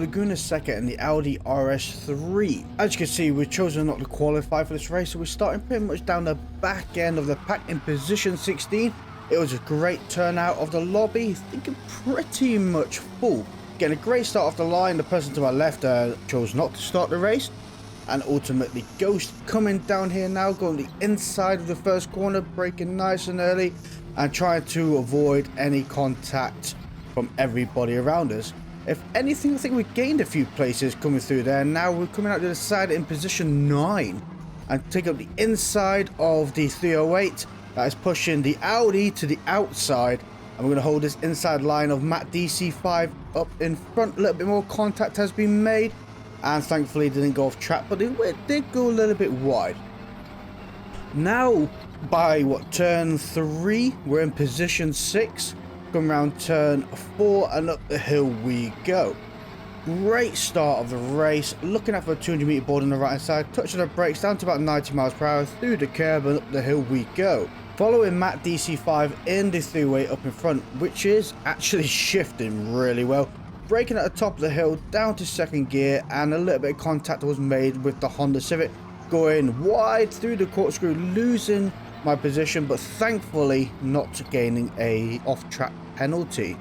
Laguna Seca in the Audi RS3. As you can see, we've chosen not to qualify for this race, so we're starting pretty much down the back end of the pack in position 16. It was a great turnout of the lobby, thinking pretty much full. Getting a great start off the line. The person to my left chose not to start the race. And ultimately Ghost coming down here now, going the inside of the first corner, braking nice and early and trying to avoid any contact from everybody around us. If anything, I think we gained a few places coming through there. Now we're coming out to the side in position 9 and take up the inside of the 308. That is pushing the Audi to the outside, and we're going to hold this inside line of Matt DC5 up in front. A little bit more contact has been made, and thankfully it didn't go off track, but it did go a little bit wide. Now by turn 3, we're in position 6. Come around turn 4 and up the hill we go. Great start of the race, looking at the 200 meter board on the right hand side, touching the brakes down to about 90 miles per hour, through the curb and up the hill we go. Following Matt DC5 in the 3-way up in front, which is actually shifting really well. Braking at the top of the hill, down to second gear, and a little bit of contact was made with the Honda Civic, going wide through the corkscrew, losing my position, but thankfully not gaining a off-track penalty.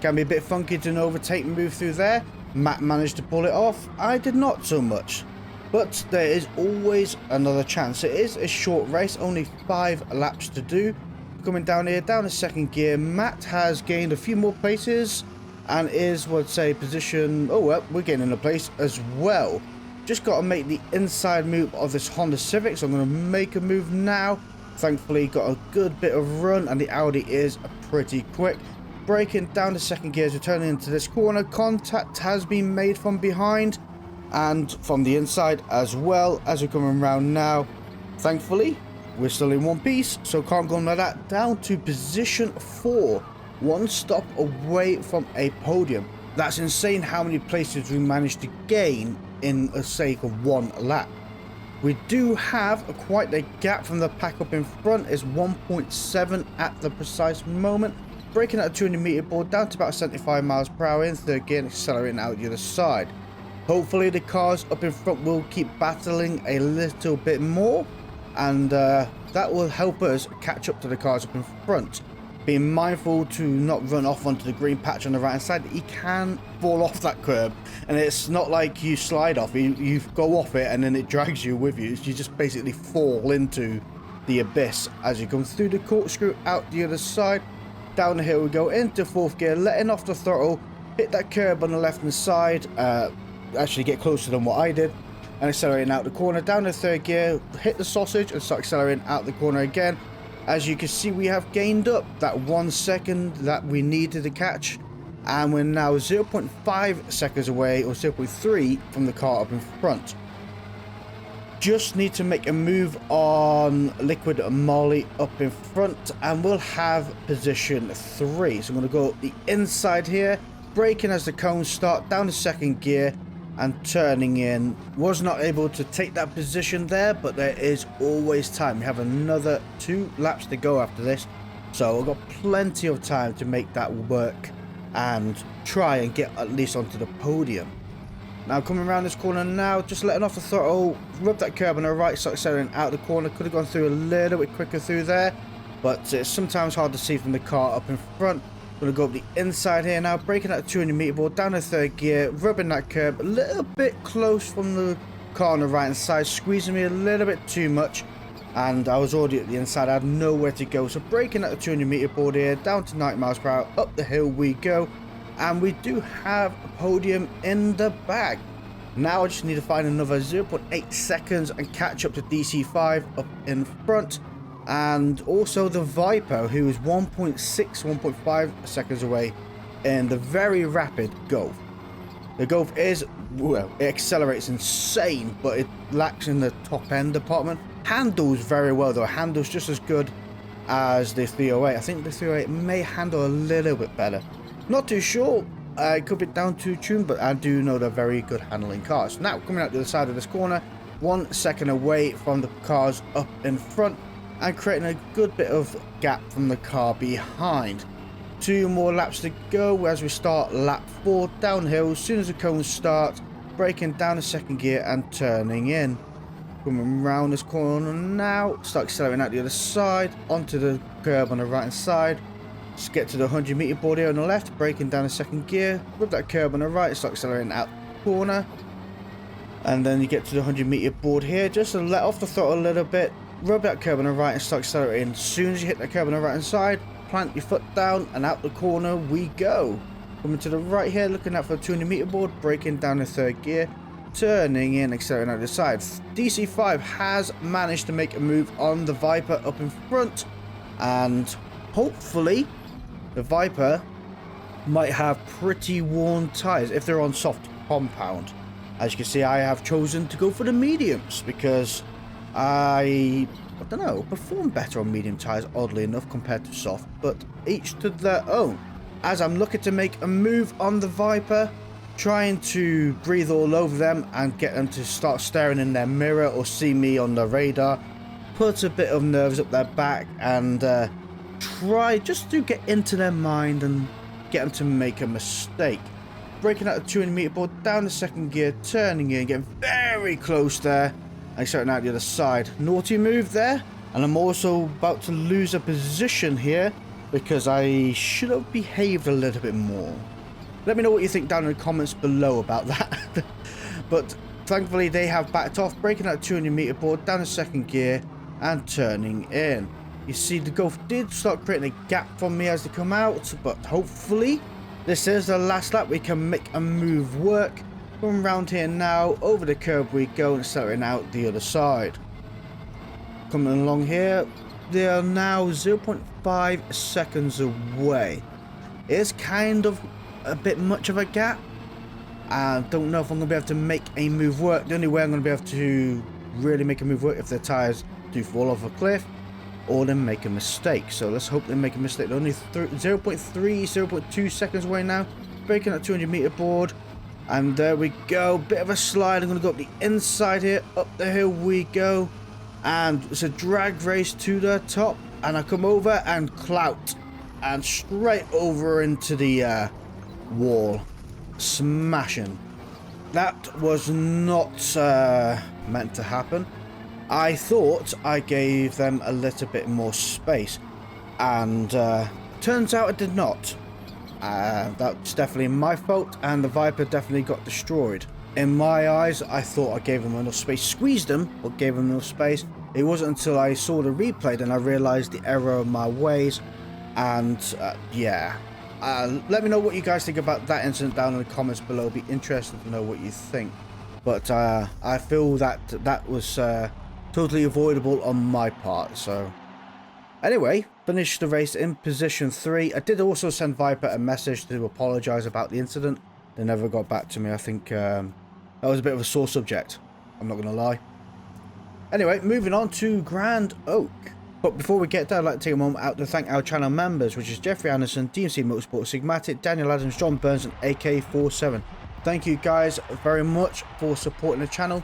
Can be a bit funky to overtake and move through there. Matt managed to pull it off. I did not so much. But there is always another chance. It is a short race, only 5 laps to do. Coming down here, down to second gear, Matt has gained a few more places and is, would say, position... Oh, well, we're getting in a place as well. Just got to make the inside move of this Honda Civic, so I'm going to make a move now. Thankfully, got a good bit of run, and the Audi is pretty quick. Braking down to second gear as we're turning into this corner. Contact has been made from behind and from the inside as well as we're coming around now. Thankfully, we're still in one piece, so can't go like that. Down to position 4, 1 stop away from a podium. That's insane how many places we managed to gain in a sake of 1 lap. We do have quite a gap from the pack up in front. It's 1.7 at the precise moment. Braking at a 200 meter board down to about 75 miles per hour in third gear and accelerating out the other side. Hopefully the cars up in front will keep battling a little bit more, and that will help us catch up to the cars up in front. Being mindful to not run off onto the green patch on the right hand side. You can fall off that curb, and it's not like you slide off. You go off it and then it drags you with you. You just basically fall into the abyss as you come through the corkscrew out the other side. Down the hill we go into 4th gear, letting off the throttle, hit that curb on the left hand side, actually get closer than what I did, and accelerating out the corner. Down to 3rd gear, hit the sausage and start accelerating out the corner again. As you can see, we have gained up that 1 second that we needed to catch, and we're now 0.5 seconds away, or 0.3 from the car up in front. Just need to make a move on Liquid Molly up in front, and we'll have position 3. So I'm going to go the inside here, braking as the cones start, down to second gear and turning in. Was not able to take that position there, but there is always time. We have another 2 laps to go after this, so I've got plenty of time to make that work and try and get at least onto the podium. Now coming around this corner now, just letting off the throttle, rub that curb on the right, start accelerating out the corner. Could have gone through a little bit quicker through there, but it's sometimes hard to see from the car up in front. Going to go up the inside here now, braking at a 200 meter board, down to 3rd gear, rubbing that curb a little bit close from the car on the right hand side, squeezing me a little bit too much, and I was already at the inside. I had nowhere to go, so braking at a 200 meter board here, down to 90 miles per hour, up the hill we go, and we do have a podium in the bag. Now I just need to find another 0.8 seconds and catch up to DC5 up in front, and also the Viper, who is 1.6, 1.5 seconds away in the very rapid Golf. The Golf is, well, it accelerates insane, but it lacks in the top end department. Handles very well though, handles just as good as the 308. I think the 308 may handle a little bit better. Not too sure, it could be down to tune, but I do know they're very good handling cars. Now coming out to the side of this corner, 1 second away from the cars up in front, and creating a good bit of gap from the car behind. 2 more laps to go as we start lap 4 downhill. As soon as the cone starts, braking down the second gear and turning in. Coming around this corner now, start accelerating out the other side, onto the curb on the right hand side. Just get to the 100-meter board here on the left, braking down the second gear, rub that curb on the right, start accelerating out the corner. And then you get to the 100-meter board here, just to let off the throttle a little bit, rub that curb on the right and start accelerating. As soon as you hit that curb on the right hand side, plant your foot down and out the corner we go. Coming to the right here, looking out for the 200-meter board, braking down the third gear, turning in, accelerating out the side. DC5 has managed to make a move on the Viper up in front, and hopefully the Viper might have pretty worn tyres if they're on soft compound. As you can see, I have chosen to go for the mediums because I don't know, perform better on medium tyres, oddly enough, compared to soft, but each to their own. As I'm looking to make a move on the Viper, trying to breathe all over them and get them to start staring in their mirror or see me on the radar, put a bit of nerves up their back and try just to get into their mind and get them to make a mistake. Braking out the 200-meter board, down the second gear, turning in, getting very close there, and starting out the other side. Naughty move there, and I'm also about to lose a position here because I should have behaved a little bit more. Let me know what you think down in the comments below about that. But thankfully they have backed off, braking out 200-meter board, down the second gear and turning in. You see the Golf did start creating a gap from me as they come out, but hopefully this is the last lap. We can make a move work. Come around here now, over the curb we go and accelerating out the other side. Coming along here, they are now 0.5 seconds away. It's kind of a bit much of a gap. I don't know if I'm going to be able to make a move work. The only way I'm going to be able to really make a move work if their tyres do fall off a cliff or then make a mistake. So let's hope they make a mistake. They're only 0.3, 0.2 seconds away now. Breaking that 200-meter board. And there we go. Bit of a slide. I'm going to go up the inside here. Up the hill we go. And it's a drag race to the top. And I come over and clout. And straight over into the wall. Smashing. That was not meant to happen. I thought I gave them a little bit more space, and turns out I did not. That's definitely my fault, and the Viper definitely got destroyed. In my eyes, I thought I gave them enough space, squeezed them, but gave them enough space. It wasn't until I saw the replay that I realized the error of my ways, and yeah. Let me know what you guys think about that incident down in the comments below. Be interested to know what you think. But I feel that that was totally avoidable on my part. So anyway, finished the race in position 3. I did also send Viper a message to apologize about the incident. They never got back to me. I think that was a bit of a sore subject, I'm not going to lie. Anyway, moving on to Grand Oak. But before we get there, I'd like to take a moment out to thank our channel members, which is Jeffrey Anderson, DMC Motorsport, Sigmatic, Daniel Adams, John Burns, and AK47. Thank you guys very much for supporting the channel.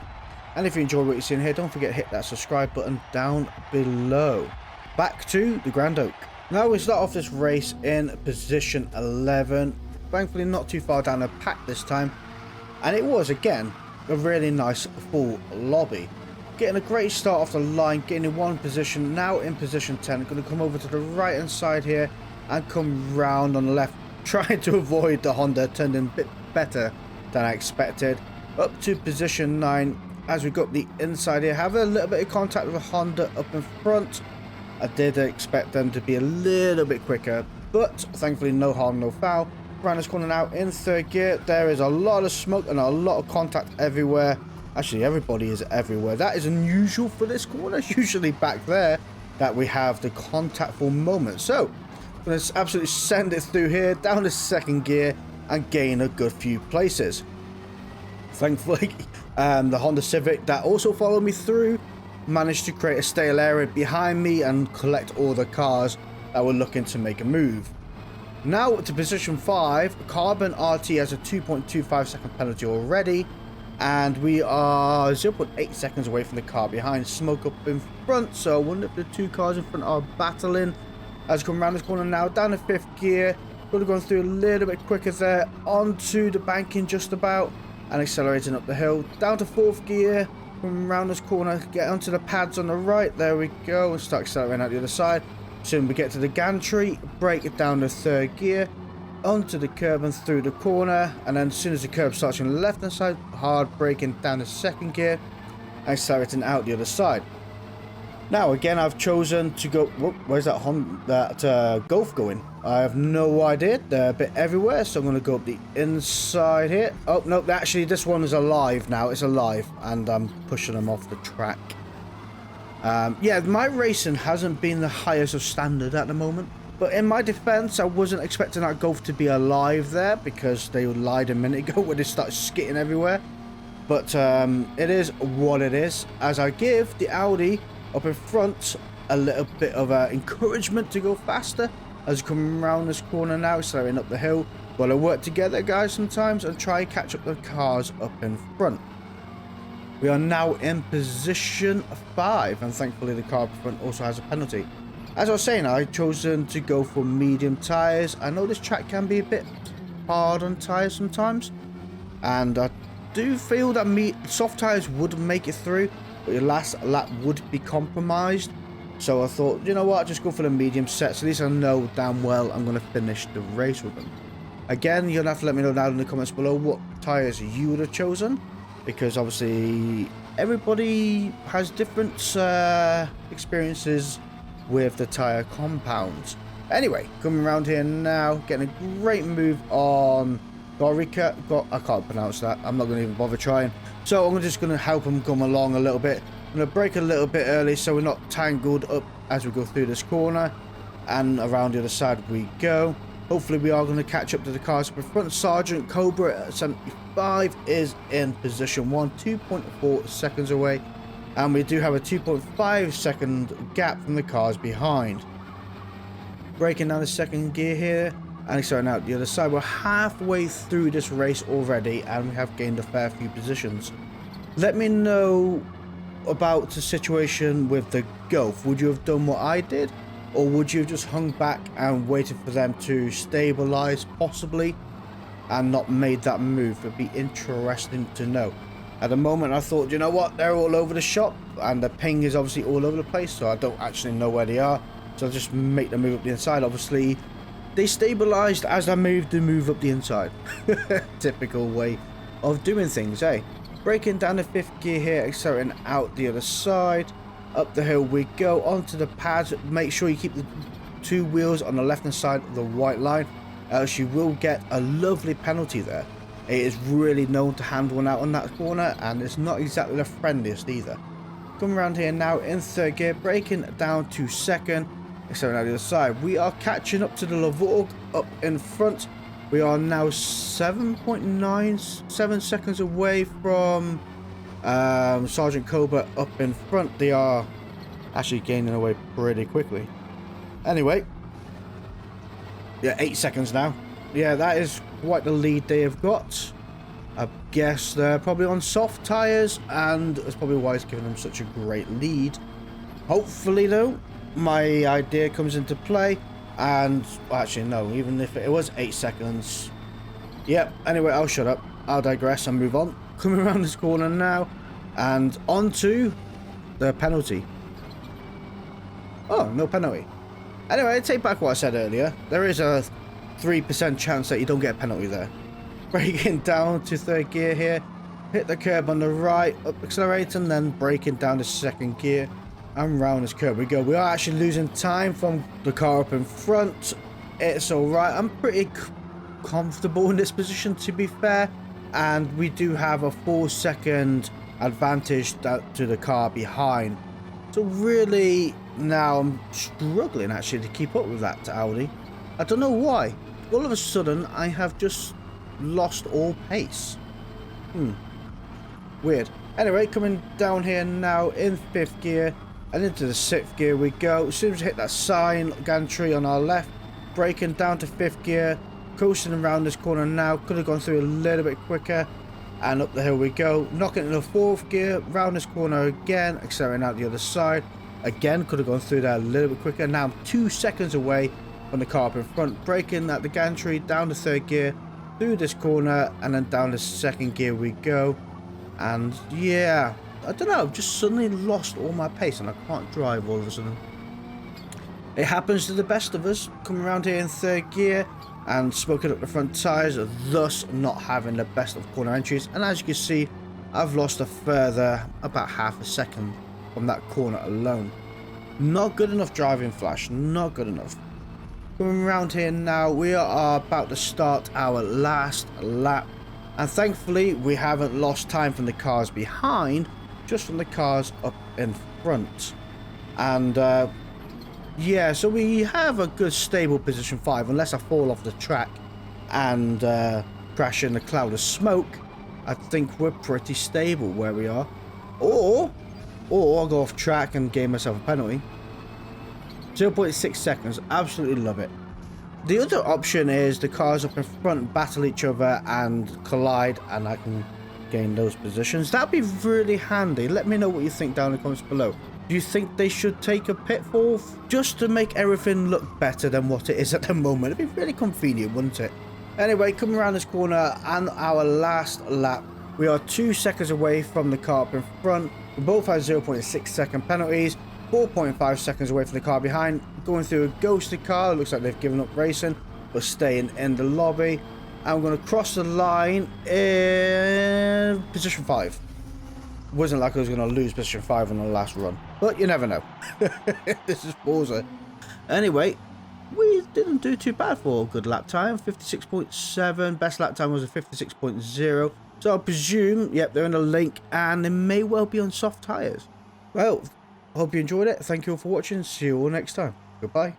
And if you enjoy what you're seeing here, don't forget to hit that subscribe button down below. Back to the Grand Oak. Now we start off this race in position 11. Thankfully not too far down the pack this time. And it was, again, a really nice full lobby. Getting a great start off the line, getting in one position, now in position 10. Going to come over to the right hand side here and come round on the left, trying to avoid the Honda. Turned in a bit better than I expected. Up to position 9 as we got the inside here. Have a little bit of contact with the Honda up in front. I did expect them to be a little bit quicker, but thankfully no harm, no foul. Around this corner now in third gear. There is a lot of smoke and a lot of contact everywhere. Actually, everybody is everywhere. That is unusual for this corner. Usually back there that we have the contactful moment. So let's absolutely send it through here, down to second gear, and gain a good few places. Thankfully, the Honda Civic that also followed me through managed to create a stale area behind me and collect all the cars that were looking to make a move. Now to position 5, Carbon RT has a 2.25 second penalty already. And we are 0.8 seconds away from the car behind. Smoke up in front, so I wonder if the two cars in front are battling. As we come around this corner now, down to 5th gear, Could have gone through a little bit quicker there. Onto the banking just about. And accelerating up the hill. Down to 4th gear. From around this corner. Get onto the pads on the right. There we go. And start accelerating out the other side. Soon we get to the gantry. Brake it down to 3rd gear. Onto the curb and through the corner. And then as soon as the curb starts on the left hand side. Hard braking down to 2nd gear. And accelerating out the other side. Now again, I've chosen to go. Whoop, where's that Golf going? I have no idea. They're a bit everywhere, so I'm going to go up the inside here. Oh no, actually this one is alive now. It's alive, and I'm pushing them off the track. Yeah, my racing hasn't been the highest of standard at the moment. But in my defense, I wasn't expecting that Golf to be alive there because they lied a minute ago when they started skitting everywhere. But it is what it is. As I give the Audi up in front a little bit of encouragement to go faster as we come around this corner now, accelerating up the hill. Well, I work together, guys, sometimes and try and catch up the cars up in front. We are now in position 5, and thankfully the car up in front also has a penalty. As I was saying, I've chosen to go for medium tyres. I know this track can be a bit hard on tyres sometimes, and I do feel that soft tyres would make it through, but your last lap would be compromised. So I thought, you know what, just go for the medium sets. At least I know damn well I'm going to finish the race with them. Again, you're going to have to let me know down in the comments below what tyres you would have chosen, because obviously everybody has different experiences with the tyre compounds. Anyway, coming around here now, getting a great move on Gorica. I can't pronounce that. I'm not going to even bother trying. So I'm just going to help him come along a little bit. I'm going to brake a little bit early so we're not tangled up as we go through this corner. And around the other side we go. Hopefully we are going to catch up to the cars up in front. Sergeant Cobra at 75 is in position 1, 2.4 seconds away. And we do have a 2.5 second gap from the cars behind. Braking down the 2nd gear here. And starting out the other side. We're halfway through this race already and we have gained a fair few positions. Let me know about the situation with the Golf. Would you have done what I did, or would you have just hung back and waited for them to stabilize possibly and not made that move? It'd be interesting to know. At the moment I thought, you know what, they're all over the shop and the ping is obviously all over the place, so I don't actually know where they are, so I'll just make them move up the inside. Obviously they stabilized as I moved the move up the inside. Typical way of doing things, eh? Braking down the 5th gear here, accelerating out the other side. Up the hill we go, onto the pads. Make sure you keep the 2 wheels on the left hand side of the white line, else you will get a lovely penalty there. It is really known to hand one out on that corner, and it's not exactly the friendliest either. Come around here now in 3rd gear, braking down to 2nd. So now the other side, we are catching up to the Lavorg up in front. We are now 7.97 seconds away from Sergeant Cobra up in front. They are actually gaining away pretty quickly. Anyway, yeah, 8 seconds now. Yeah, that is quite the lead they have got. I guess they're probably on soft tyres, and that's probably why it's giving them such a great lead. Hopefully though, my idea comes into play, and actually no, even if it was 8 seconds. Yep, anyway, I'll shut up, I'll digress and move on. Coming around this corner now and onto the penalty. Oh, no penalty. Anyway, I take back what I said earlier. There is a 3% chance that you don't get a penalty there. Braking down to 3rd gear here, hit the curb on the right, up accelerating, then braking down to 2nd gear. And round this curve we go. We are actually losing time from the car up in front. It's alright. I'm pretty comfortable in this position, to be fair. And we do have a 4-second advantage to the car behind. So really, now I'm struggling actually to keep up with that to Audi. I don't know why. All of a sudden, I have just lost all pace. Weird. Anyway, coming down here now in 5th gear. And into the 6th gear we go. As soon as we hit that sign gantry on our left, braking down to 5th gear, coasting around this corner now. Could have gone through a little bit quicker, and up the hill we go. Knocking into the 4th gear, round this corner again, accelerating out the other side. Again, could have gone through that a little bit quicker. Now I'm 2 seconds away from the car up in front, braking at the gantry, down the third gear, through this corner, and then down the second gear we go. And yeah, I don't know, I've just suddenly lost all my pace and I can't drive all of a sudden. It happens to the best of us, coming around here in third gear and smoking up the front tyres, thus not having the best of corner entries. And as you can see, I've lost a further about half a second from that corner alone. Not good enough driving, Flash, not good enough. Coming around here now, we are about to start our last lap. And thankfully, we haven't lost time from the cars behind, just from the cars up in front. And yeah, so we have a good stable position 5, unless I fall off the track and crash in the cloud of smoke. I think we're pretty stable where we are. Or I'll go off track and gain myself a penalty. 0.6 seconds, absolutely love it. The other option is the cars up in front battle each other and collide, and I can gain those positions. That'd be really handy. Let me know what you think down in the comments below. Do you think they should take a pitfall just to make everything look better than what it is at the moment? It'd be really convenient, wouldn't it? Anyway, coming around this corner and our last lap, we are 2 seconds away from the car up in front. We both have 0.6 second penalties, 4.5 seconds away from the car behind. Going through a ghosted car, it looks like they've given up racing, but staying in the lobby. And we're going to cross the line in position 5. Wasn't like I was going to lose position 5 on the last run, but you never know. This is Forza. Anyway, we didn't do too bad for a good lap time. 56.7. Best lap time was a 56.0. So I presume, yep, they're in a link and they may well be on soft tyres. Well, I hope you enjoyed it. Thank you all for watching. See you all next time. Goodbye.